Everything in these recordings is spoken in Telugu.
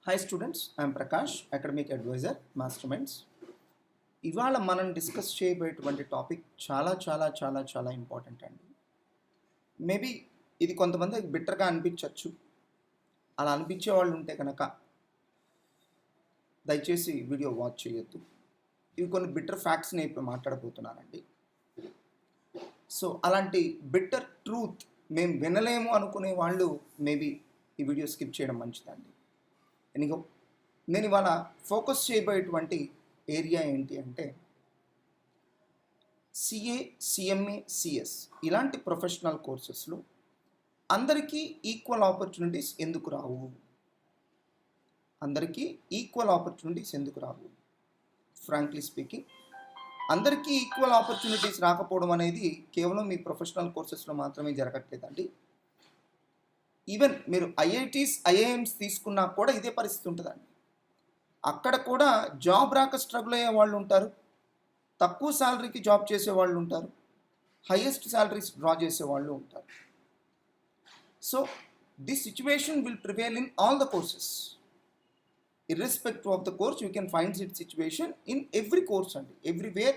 Hi students, I am Prakash, academic adviser, Masterminds. ఇవాళ మనం డిస్కస్ చేయబోయేటువంటి టాపిక్ చాలా చాలా చాలా చాలా ఇంపార్టెంట్ అండి. మేబీ ఇది కొంతమందికి బిట్టర్గా అనిపించవచ్చు. అలా అనిపించే వాళ్ళు ఉంటే కనుక దయచేసి వీడియో వాచ్ చేయొద్దు. ఇవి కొన్ని బిట్టర్ ఫ్యాక్ట్స్ని ఇప్పుడు మాట్లాడబోతున్నానండి. సో అలాంటి బిట్టర్ ట్రూత్ మేము వినలేము అనుకునే వాళ్ళు మేబీ ఈ వీడియో స్కిప్ చేయడం మంచిదండి. ఎనిగో నేను ఇవాళ ఫోకస్ చేయబోయేటువంటి ఏరియా ఏంటి అంటే సిఏ, సిఎంఏ, సిఎస్ ఇలాంటి ప్రొఫెషనల్ కోర్సెస్లో అందరికీ ఈక్వల్ ఆపర్చునిటీస్ ఎందుకు రావు? అందరికీ ఈక్వల్ ఆపర్చునిటీస్ ఎందుకు రావు? ఫ్రాంక్లీ స్పీకింగ్, అందరికీ ఈక్వల్ ఆపర్చునిటీస్ రాకపోవడం అనేది కేవలం మీ ప్రొఫెషనల్ కోర్సెస్లో మాత్రమే జరగట్లేదండి. ఈవెన్ మీరు ఐఐటీస్, ఐఐఎమ్స్ తీసుకున్నా కూడా ఇదే పరిస్థితి ఉంటుందండి. అక్కడ కూడా జాబ్ రాక స్ట్రగుల్ అయ్యే వాళ్ళు ఉంటారు, తక్కువ శాలరీకి జాబ్ చేసే వాళ్ళు ఉంటారు, హైయెస్ట్ శాలరీస్ డ్రా చేసే వాళ్ళు ఉంటారు. So this situation will prevail in all the courses. Irrespective of the course you can find it situation in every course అండి. Everywhere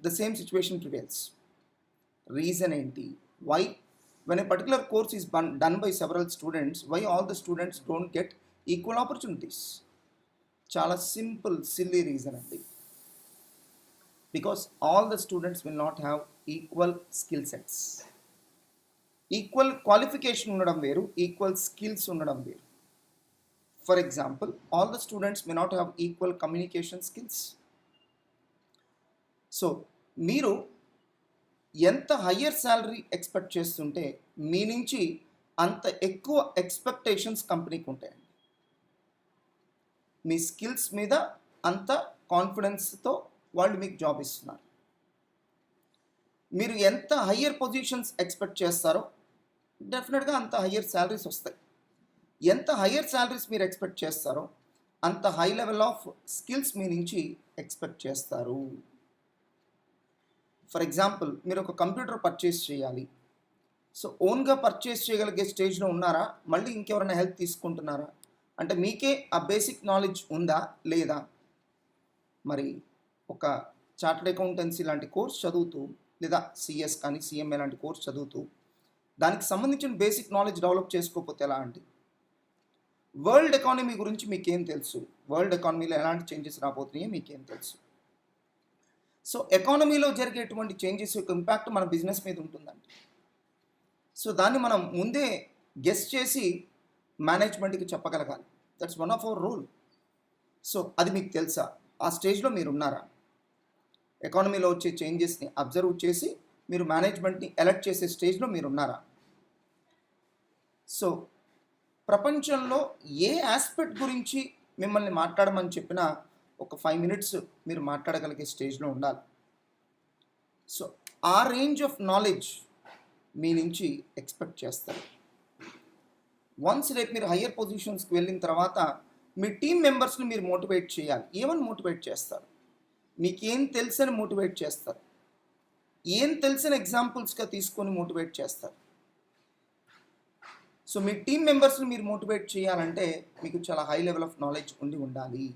the same situation prevails. Reason ఏంటి? Why when a particular course is done by several students, why all the students don't get equal opportunities? Chala simple silly reason andi. Because all the students will not have equal skill sets. Equal qualification undadam veru, equal skills undadam veru. For example, all the students may not have equal communication skills. So మీరు ఎంత హయ్యర్ శాలరీ ఎక్స్పెక్ట్ చేస్తుంటే మీ నుంచి అంత ఎక్కువ ఎక్స్పెక్టేషన్స్ కంపెనీకి ఉంటాయండి. మీ స్కిల్స్ మీద అంత కాన్ఫిడెన్స్తో వాళ్ళు మీకు జాబ్ ఇస్తున్నారు. మీరు ఎంత హయ్యర్ పొజిషన్స్ ఎక్స్పెక్ట్ చేస్తారో డెఫినెట్గా అంత హయ్యర్ శాలరీస్ వస్తాయి. ఎంత హయ్యర్ శాలరీస్ మీరు ఎక్స్పెక్ట్ చేస్తారో అంత హై లెవెల్ ఆఫ్ స్కిల్స్ మీ నుంచి ఎక్స్పెక్ట్ చేస్తారు. ఫర్ ఎగ్జాంపుల్, మీరు ఒక కంప్యూటర్ పర్చేస్ చేయాలి. సో ఓన్గా పర్చేస్ చేయగలిగే స్టేజ్లో ఉన్నారా? మళ్ళీ ఇంకెవరైనా హెల్ప్ తీసుకుంటున్నారా? అంటే మీకే ఆ బేసిక్ నాలెడ్జ్ ఉందా లేదా? మరి ఒక చార్టర్డ్ అకౌంటెన్సీ లాంటి కోర్స్ చదువుతూ, లేదా సిఎస్ కానీ సిఎంఏ లాంటి కోర్స్ చదువుతూ దానికి సంబంధించిన బేసిక్ నాలెడ్జ్ డెవలప్ చేసుకోకపోతే ఎలా అండి? వరల్డ్ ఎకానమీ గురించి మీకేం తెలుసు? వరల్డ్ ఎకానమీలో ఎలాంటి చేంజెస్ రాబోతున్నాయో మీకేం తెలుసు? సో ఎకానమీలో జరిగేటువంటి చేంజెస్ యొక్క ఇంపాక్ట్ మన బిజినెస్ మీద ఉంటుందండి. సో దాన్ని మనం ముందే గెస్ చేసి మేనేజ్మెంట్కి చెప్పగలగాలి. That's one of our rule. So అది మీకు తెలుసా? ఆ స్టేజ్లో మీరు ఉన్నారా? ఎకానమీలో వచ్చే చేంజెస్ని అబ్జర్వ్ చేసి మీరు మేనేజ్మెంట్ని ఎలర్ట్ చేసే స్టేజ్లో మీరు ఉన్నారా? సో ప్రపంచంలో ఏ ఆస్పెక్ట్ గురించి మిమ్మల్ని మాట్లాడమని చెప్పినా ఒక 5 minutes మీరు మాట్లాడగలిగే స్టేజ్లో ఉండాలి. సో ఆ రేంజ్ ఆఫ్ నాలెడ్జ్ మీ నుంచి ఎక్స్పెక్ట్ చేస్తారు. వన్స్ రేపు మీరు హయ్యర్ పొజిషన్స్కి వెళ్ళిన తర్వాత మీ టీం మెంబర్స్ని మీరు మోటివేట్ చేయాలి. ఏమని మోటివేట్ చేస్తారు? మీకేం తెలుసని మోటివేట్ చేస్తారు. ఏం తెలిసిన ఎగ్జాంపుల్స్గా తీసుకొని మోటివేట్ చేస్తారు. సో మీ టీం మెంబర్స్ని మీరు మోటివేట్ చేయాలంటే మీకు చాలా హై లెవెల్ ఆఫ్ నాలెడ్జ్ ఉండాలి.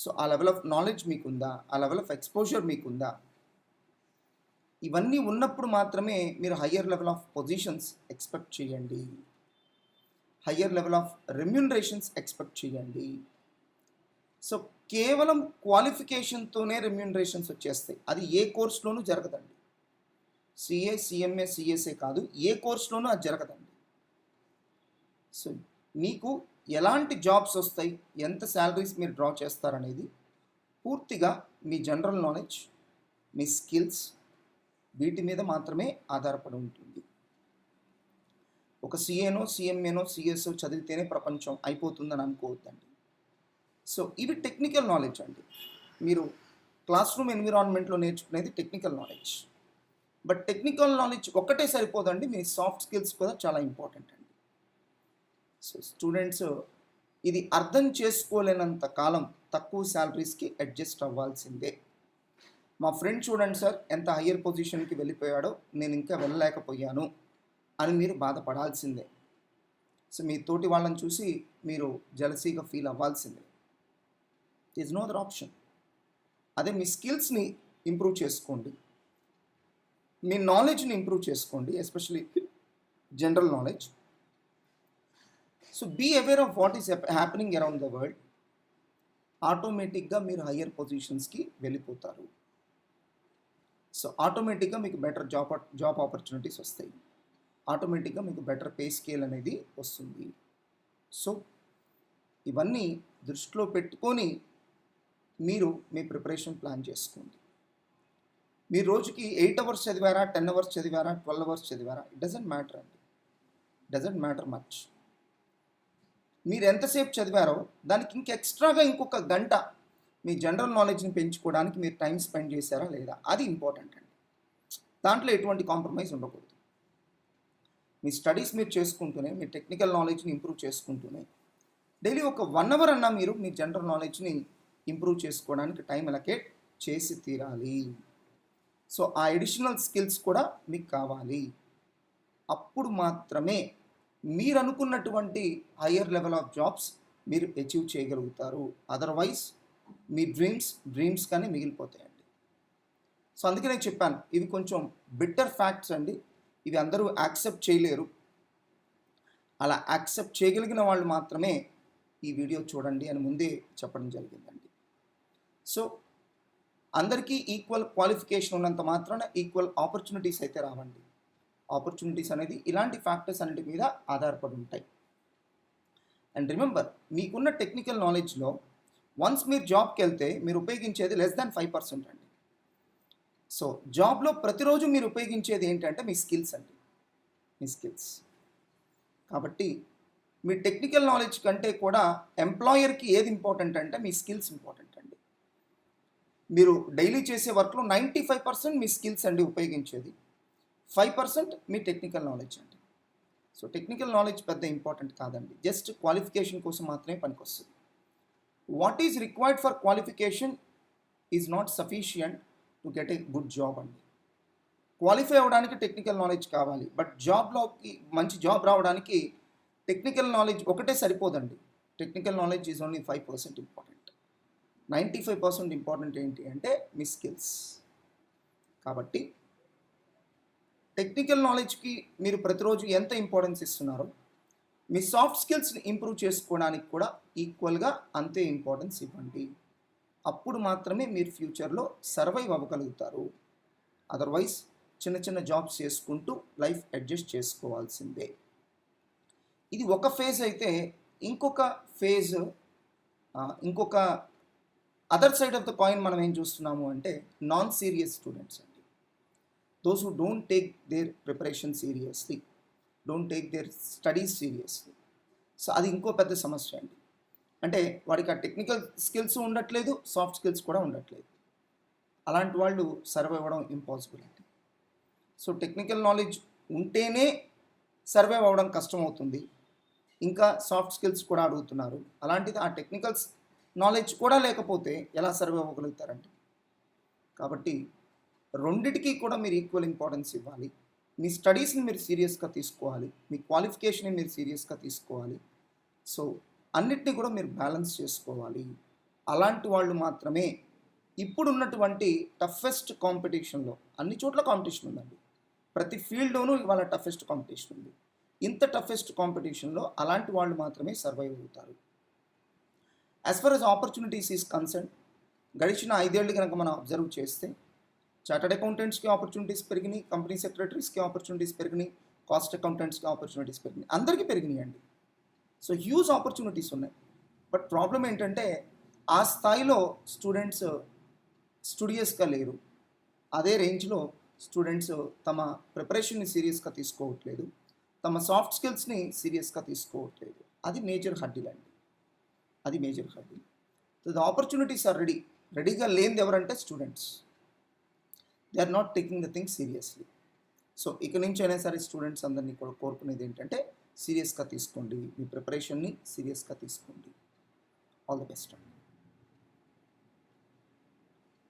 సో ఆ లెవెల్ ఆఫ్ నాలెడ్జ్ మీకుందా? ఆ లెవెల్ ఆఫ్ ఎక్స్పోజర్ మీకుందా? ఇవన్నీ ఉన్నప్పుడు మాత్రమే మీరు higher level of positions expect చేయండి. Higher level of remunerations expect చేయండి. సో కేవలం క్వాలిఫికేషన్తోనే రెమ్యూనరేషన్స్ వచ్చేస్తాయి. అది ఏ కోర్సులోనూ జరగదండి. సిఏ, సిఎంఏ, సిఎస్ఏ కాదు, ఏ కోర్సులోనూ అది జరగదండి. సో మీకు ఎలాంటి జాబ్స్ వస్తాయి, ఎంత శాలరీస్ మీరు డ్రా చేస్తారనేది పూర్తిగా మీ జనరల్ నాలెడ్జ్, మీ స్కిల్స్, వీటి మీద మాత్రమే ఆధారపడి ఉంటుంది. ఒక సిఏనో, సిఎంఏనో, సిఎస్ఓ చదివితేనే ప్రపంచం అయిపోతుందని అనుకోవద్దండి. సో ఇవి టెక్నికల్ నాలెడ్జ్ అండి. మీరు క్లాస్ రూమ్ ఎన్విరాన్మెంట్లో నేర్చుకునేది technical knowledge. But technical knowledge ఒక్కటే సరిపోదండి, మీ సాఫ్ట్ స్కిల్స్ కూడా చాలా ఇంపార్టెంట్ అండి. సో స్టూడెంట్స్ ఇది అర్థం చేసుకోలేనంత కాలం తక్కువ శాలరీస్కి అడ్జస్ట్ అవ్వాల్సిందే. మా ఫ్రెండ్ చూడండి సార్ ఎంత హయ్యర్ పొజిషన్కి వెళ్ళిపోయాడో, నేను ఇంకా వెళ్ళలేకపోయాను అని మీరు బాధపడాల్సిందే. సో మీ తోటి వాళ్ళని చూసి మీరు జెలసీగా ఫీల్ అవ్వాల్సిందే. Is no other option. అదే మీ స్కిల్స్ని ఇంప్రూవ్ చేసుకోండి, మీ నాలెడ్జ్ని ఇంప్రూవ్ చేసుకోండి, especially general knowledge. So be aware of what is happening around the world. ఆటోమేటిక్గా మీరు హయ్యర్ పొజిషన్స్కి వెళ్ళిపోతారు. సో ఆటోమేటిక్గా మీకు బెటర్ జాబ్ ఆపర్చునిటీస్ వస్తాయి, ఆటోమేటిక్గా మీకు బెటర్ పే స్కేల్ అనేది వస్తుంది. సో ఇవన్నీ దృష్టిలో పెట్టుకొని మీరు మీ ప్రిపరేషన్ ప్లాన్ చేసుకోండి. మీరు రోజుకి 8 అవర్స్ చదివారా, 10 అవర్స్ చదివారా, 12 అవర్స్ చదివారా, ఇట్ డజంట్ మ్యాటర్ అండి. Doesn't matter much. మీరు ఎంతసేపు చదివారో దానికి ఎక్స్ట్రాగా ఇంకొక గంట మీ జనరల్ నాలెడ్జ్ని పెంచుకోవడానికి మీరు టైం స్పెండ్ చేశారా లేదా, అది ఇంపార్టెంట్ అండి. దాంట్లో ఎటువంటి కాంప్రమైజ్ ఉండకూడదు. మీ స్టడీస్ మీరు చేసుకుంటూనే, మీ టెక్నికల్ నాలెడ్జ్ని ఇంప్రూవ్ చేసుకుంటూనే డైలీ ఒక 1 అవర్ అన్నా మీరు మీ జనరల్ నాలెడ్జ్ని ఇంప్రూవ్ చేసుకోవడానికి టైం అలొకేట్ చేసి తీరాలి. సో ఆ అడిషనల్ స్కిల్స్ కూడా మీకు కావాలి. అప్పుడు మాత్రమే మీరు అనుకున్నటువంటి హయ్యర్ లెవెల్ ఆఫ్ జాబ్స్ మీరు అచీవ్ చేయగలుగుతారు. అదర్వైజ్ మీ డ్రీమ్స్ కానీ మిగిలిపోతాయండి. సో అందుకే నేను చెప్పాను, ఇవి కొంచెం బిట్టర్ ఫ్యాక్ట్స్ అండి. ఇవి అందరూ యాక్సెప్ట్ చేయలేరు. అలా యాక్సెప్ట్ చేయగలిగిన వాళ్ళు మాత్రమే ఈ వీడియో చూడండి అని ముందే చెప్పడం జరిగిందండి. సో అందరికీ ఈక్వల్ క్వాలిఫికేషన్ ఉన్నంత మాత్రాన ఈక్వల్ ఆపర్చునిటీస్ అయితే రావండి. ఆపర్చునిటీస్ అనేది ఇలాంటి ఫ్యాక్టర్స్ అన్నిటి మీద ఆధారపడి ఉంటాయి. అండ్ రిమెంబర్, మీకున్న టెక్నికల్ నాలెడ్జ్లో వన్స్ మీరు జాబ్కి వెళ్తే మీరు ఉపయోగించేది లెస్ దాన్ 5% అండి. సో జాబ్లో ప్రతిరోజు మీరు ఉపయోగించేది ఏంటంటే మీ స్కిల్స్ అండి, మీ స్కిల్స్. కాబట్టి మీ టెక్నికల్ నాలెడ్జ్ కంటే కూడా ఎంప్లాయర్కి ఏది ఇంపార్టెంట్ అంటే మీ స్కిల్స్ ఇంపార్టెంట్ అండి. మీరు డైలీ చేసే వర్క్లో 95% మీ స్కిల్స్ అండి ఉపయోగించేది, 5% మీ టెక్నికల్ నాలెడ్జ్ అండి. సో టెక్నికల్ నాలెడ్జ్ పెద్ద ఇంపార్టెంట్ కాదండి, జస్ట్ క్వాలిఫికేషన్ కోసం మాత్రమే పనికొస్తుంది. What is required for qualification is not sufficient to get a good job అండి. క్వాలిఫై అవ్వడానికి టెక్నికల్ నాలెడ్జ్ కావాలి, బట్ జాబ్లోకి మంచి జాబ్ రావడానికి టెక్నికల్ నాలెడ్జ్ ఒకటే సరిపోదండి. Technical knowledge is only 5% important. 95% important ఏంటి అంటే మీ స్కిల్స్. కాబట్టి టెక్నికల్ నాలెడ్జ్కి మీరు ప్రతిరోజు ఎంత ఇంపార్టెన్స్ ఇస్తున్నారో మీ సాఫ్ట్ స్కిల్స్ని ఇంప్రూవ్ చేసుకోవడానికి కూడా ఈక్వల్గా అంతే ఇంపార్టెన్స్ ఇవ్వండి. అప్పుడు మాత్రమే మీరు ఫ్యూచర్లో సర్వైవ్ అవ్వగలుగుతారు. అదర్వైజ్ చిన్న చిన్న జాబ్స్ చేసుకుంటూ లైఫ్ అడ్జస్ట్ చేసుకోవాల్సిందే. ఇది ఒక ఫేజ్ అయితే, ఇంకొక ఫేజ్, ఇంకొక other side of the coin మనం ఏం చూస్తున్నాము అంటే నాన్ సీరియస్ స్టూడెంట్స్ అండి. Those who don't take their preparation seriously, don't take their studies seriously. So అది ఇంకో పెద్ద సమస్య అండి. అంటే వాడికి ఆ టెక్నికల్ స్కిల్స్ ఉండట్లేదు, సాఫ్ట్ స్కిల్స్ కూడా ఉండట్లేదు. అలాంటి వాళ్ళు సర్వైవ్ అవ్వడం ఇంపాసిబుల్ అండి. సో టెక్నికల్ నాలెడ్జ్ ఉంటేనే సర్వైవ్ అవ్వడం కష్టం అవుతుంది, ఇంకా సాఫ్ట్ స్కిల్స్ కూడా అడుగుతున్నారు. అలాంటిది ఆ టెక్నికల్ నాలెడ్జ్ కూడా లేకపోతే ఎలా సర్వైవ్ అవ్వగలుగుతారండి? కాబట్టి రెండిటికి కూడా మీరు ఈక్వల్ ఇంపార్టెన్స్ ఇవ్వాలి. మీ స్టడీస్ని మీరు సీరియస్గా తీసుకోవాలి, మీ క్వాలిఫికేషన్ని మీరు సీరియస్గా తీసుకోవాలి. సో అన్నిటినీ కూడా మీరు బ్యాలెన్స్ చేసుకోవాలి. అలాంటి వాళ్ళు మాత్రమే ఇప్పుడున్నటువంటి టఫెస్ట్ కాంపిటీషన్లో, అన్ని చోట్ల కాంపిటీషన్ ఉందండి, ప్రతి ఫీల్డ్లోనూ ఇవాళ టఫెస్ట్ కాంపిటీషన్ ఉంది. ఇంత టఫెస్ట్ కాంపిటీషన్లో అలాంటి వాళ్ళు మాత్రమే సర్వైవ్ అవుతారు. As for as opportunities is concern, గడిచిన 5 ఏళ్ళు కనుక మనం అబ్జర్వ్ చేస్తే చార్టర్డ్ అకౌంటెంట్స్కి ఆపర్చునిటీస్ పెరిగినాయి, కంపెనీ సెక్రటరీస్కి ఆపర్చునిటీస్ పెరిగినాయి, కాస్ట్ అకౌంటెంట్స్కి ఆపర్చునిటీస్ పెరిగినాయి, అందరికీ పెరిగినాయి అండి. సో హ్యూజ్ ఆపర్చునిటీస్ ఉన్నాయి. బట్ ప్రాబ్లం ఏంటంటే ఆ స్థాయిలో స్టూడెంట్స్ స్టూడియస్గా లేరు. అదే రేంజ్లో స్టూడెంట్స్ తమ ప్రిపరేషన్ని సీరియస్గా తీసుకోవట్లేదు, తమ సాఫ్ట్ స్కిల్స్ని సీరియస్గా తీసుకోవట్లేదు. అది మేజర్ హడ్డీల్ అండి, అది major hurdle. So the opportunities are రెడీగా లేనిది ఎవరంటే students. They are not taking the thing seriously. So ఇక నుంచి అయినా సరే స్టూడెంట్స్ అందరినీ కూడా కోరుకునేది ఏంటంటే సీరియస్గా తీసుకోండి, మీ ప్రిపరేషన్ని సీరియస్గా తీసుకోండి. ఆల్ ది బెస్ట్ అండి.